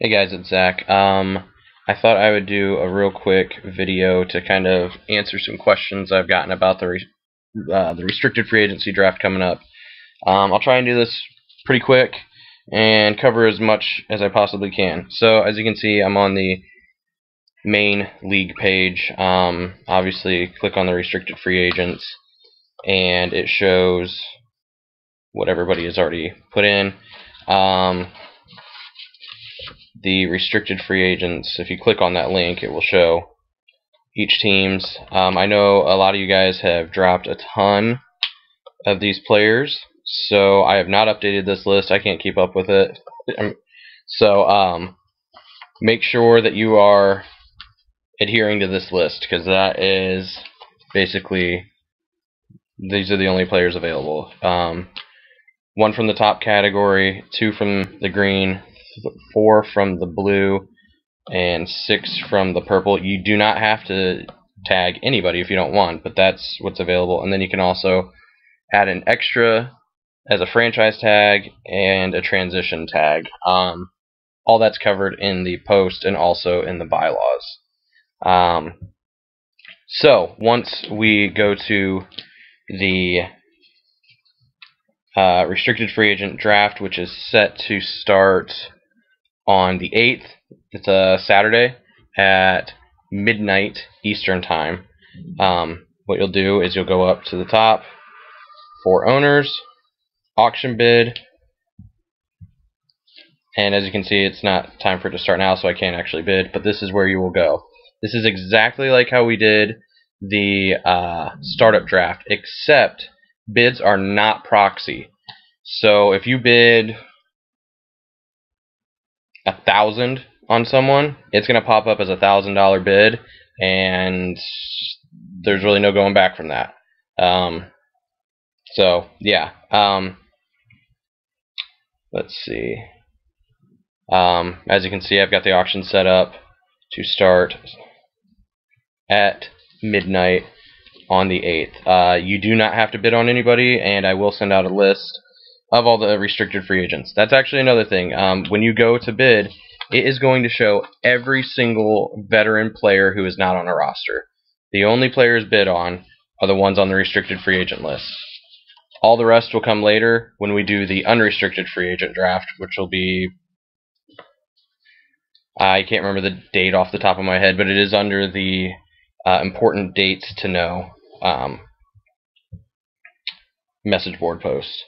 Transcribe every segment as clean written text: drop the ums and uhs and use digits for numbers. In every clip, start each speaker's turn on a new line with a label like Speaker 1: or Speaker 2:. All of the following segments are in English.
Speaker 1: Hey guys, it's Zach. I thought I would do a real quick video to kind of answer some questions I've gotten about the restricted free agency draft coming up. I'll try and do this pretty quick and cover as much as I possibly can. So as you can see, I'm on the main league page. Obviously, click on the restricted free agents, and it shows what everybody has already put in. The restricted free agents, if you click on that link, it will show each team's. I know a lot of you guys have dropped a ton of these players, so I have not updated this list. I can't keep up with it. So make sure that you are adhering to this list, because that is basically, these are the only players available. 1 from the top category, 2 from the green, 4 from the blue, and 6 from the purple. You do not have to tag anybody if you don't want, but that's what's available. And then you can also add an extra as a franchise tag and a transition tag. All that's covered in the post and also in the bylaws. So once we go to the restricted free agent draft, which is set to start on the 8th. It's a Saturday at midnight Eastern time. What you'll do is you'll go up to the top for owners, auction bid, and as you can see, it's not time for it to start now, so I can't actually bid, but this is where you will go. This is exactly like how we did the startup draft, except bids are not proxy. So if you bid 1,000 on someone, it's going to pop up as $1,000 bid, and there's really no going back from that. So yeah, let's see. As you can see, I've got the auction set up to start at midnight on the 8th. You do not have to bid on anybody, and I will send out a list of all the restricted free agents. That's actually another thing. When you go to bid, it is going to show every single veteran player who is not on a roster. The only players bid on are the ones on the restricted free agent list. All the rest will come later when we do the unrestricted free agent draft, which will be, I can't remember the date off the top of my head, but it is under the important dates to know message board post.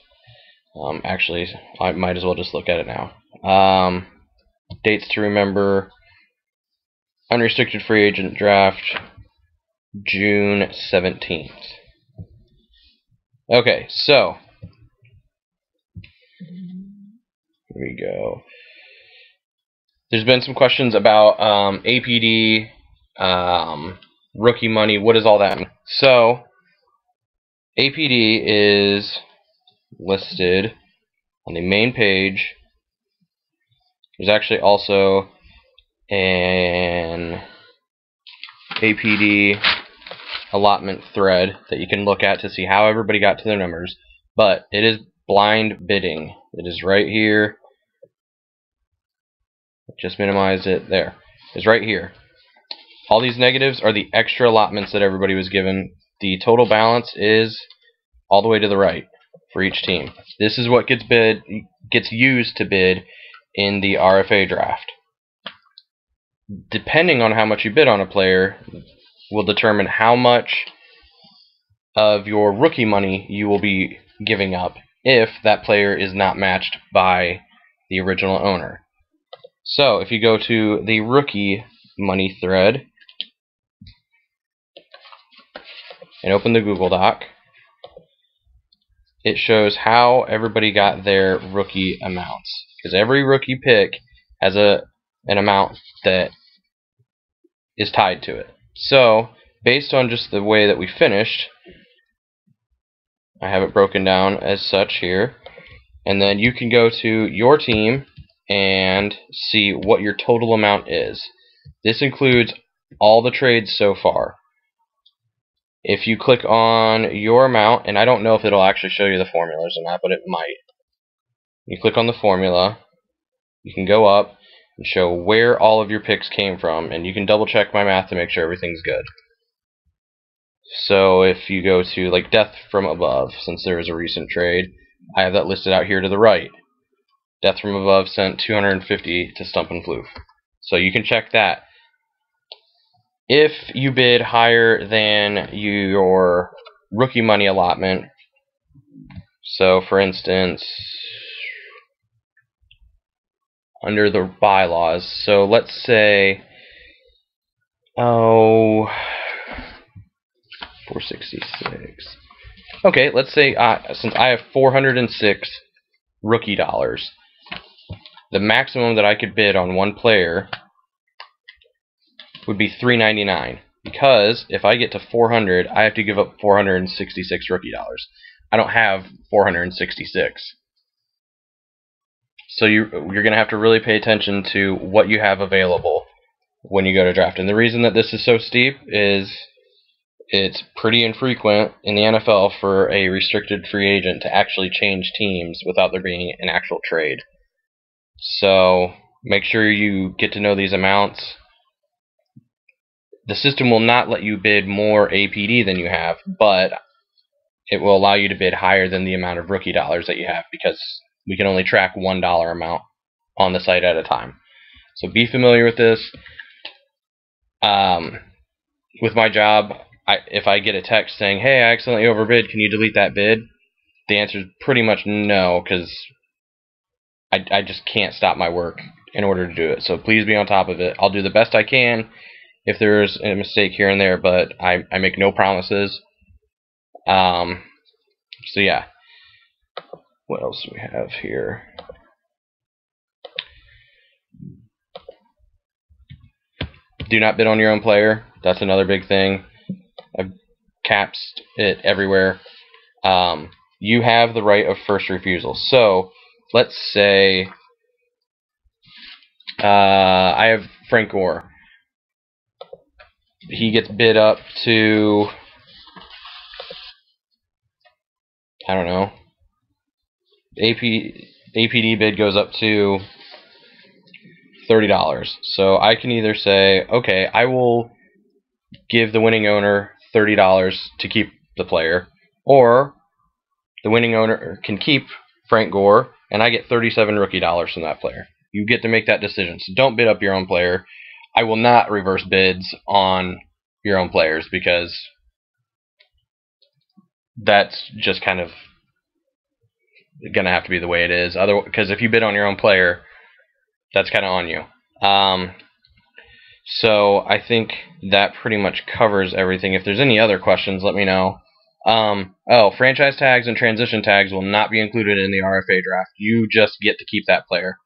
Speaker 1: Actually, I might as well just look at it now. Dates to remember: unrestricted free agent draft, June 17th. Okay, so here we go. There's been some questions about APD, rookie money. What does all that mean? So APD is listed on the main page. There's actually also an APD allotment thread that you can look at to see how everybody got to their numbers, but it is blind bidding. It is right here. Just minimize it. There. It's right here. All these negatives are the extra allotments that everybody was given. The total balance is all the way to the right for each team. This is what gets used to bid in the RFA draft. Depending on how much you bid on a player will determine how much of your rookie money you will be giving up if that player is not matched by the original owner. So if you go to the rookie money thread and open the Google Doc, it shows how everybody got their rookie amounts, because every rookie pick has an amount that is tied to it. So based on just the way that we finished, I have it broken down as such here, and then you can go to your team and see what your total amount is. This includes all the trades so far. If you click on your amount, and I don't know if it'll actually show you the formulas or not, but it might. You click on the formula, you can go up, and show where all of your picks came from, and you can double check my math to make sure everything's good. So if you go to like Death from Above, since there was a recent trade, I have that listed out here to the right. Death from Above sent 250 to Stump and Floof. So you can check that. If you bid higher than your rookie money allotment, so for instance, under the bylaws, so let's say, 466. Okay, let's say since I have 406 rookie dollars, the maximum that I could bid on one player would be $3.99, because if I get to 400, I have to give up 466 rookie dollars. I don't have 466. So you're going to have to really pay attention to what you have available when you go to draft. And the reason that this is so steep is it's pretty infrequent in the NFL for a restricted free agent to actually change teams without there being an actual trade. So make sure you get to know these amounts. The system will not let you bid more APD than you have, but it will allow you to bid higher than the amount of rookie dollars that you have, because we can only track $1 amount on the site at a time. So be familiar with this. With my job, if I get a text saying, hey, I accidentally overbid, can you delete that bid? The answer is pretty much no, because I just can't stop my work in order to do it. So please be on top of it. I'll do the best I can if there's a mistake here and there, but I make no promises. So yeah. What else do we have here? Do not bid on your own player. That's another big thing. I've capsed it everywhere. You have the right of first refusal. So let's say I have Frank Gore. He gets bid up to, I don't know, APD bid goes up to $30. So I can either say, okay, I will give the winning owner $30 to keep the player, or the winning owner can keep Frank Gore and I get 37 rookie dollars from that player. You get to make that decision. So don't bid up your own player. I will not reverse bids on your own players, because that's just kind of going to have to be the way it is. Because if you bid on your own player, that's kind of on you. So I think that pretty much covers everything. If there's any other questions, let me know. Franchise tags and transition tags will not be included in the RFA draft. You just get to keep that player.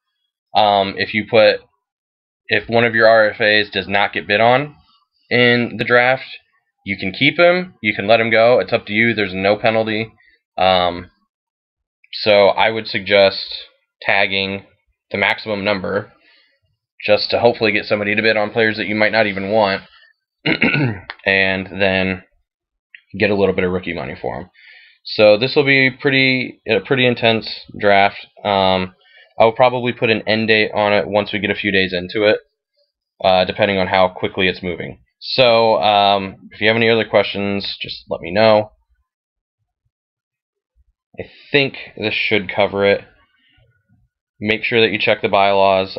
Speaker 1: If one of your RFAs does not get bid on in the draft, you can keep him, you can let him go. It's up to you. There's no penalty. So I would suggest tagging the maximum number, just to hopefully get somebody to bid on players that you might not even want, and then get a little bit of rookie money for them. So this will be a pretty intense draft. I will probably put an end date on it once we get a few days into it, depending on how quickly it's moving. So if you have any other questions, just let me know. I think this should cover it. Make sure that you check the bylaws.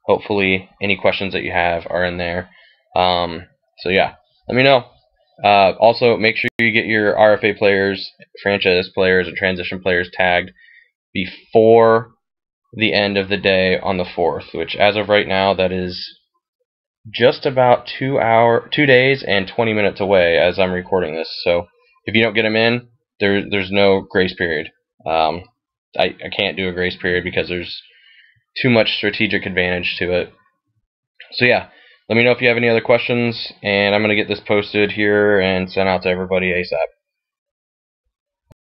Speaker 1: Hopefully any questions that you have are in there. So yeah, let me know. Also, make sure you get your RFA players, franchise players, and transition players tagged before the end of the day on the 4th, which as of right now, that is just about 2 days and 20 minutes away as I'm recording this. So if you don't get them in, there's no grace period. I can't do a grace period because there's too much strategic advantage to it. So yeah, let me know if you have any other questions, and I'm going to get this posted here and sent out to everybody ASAP.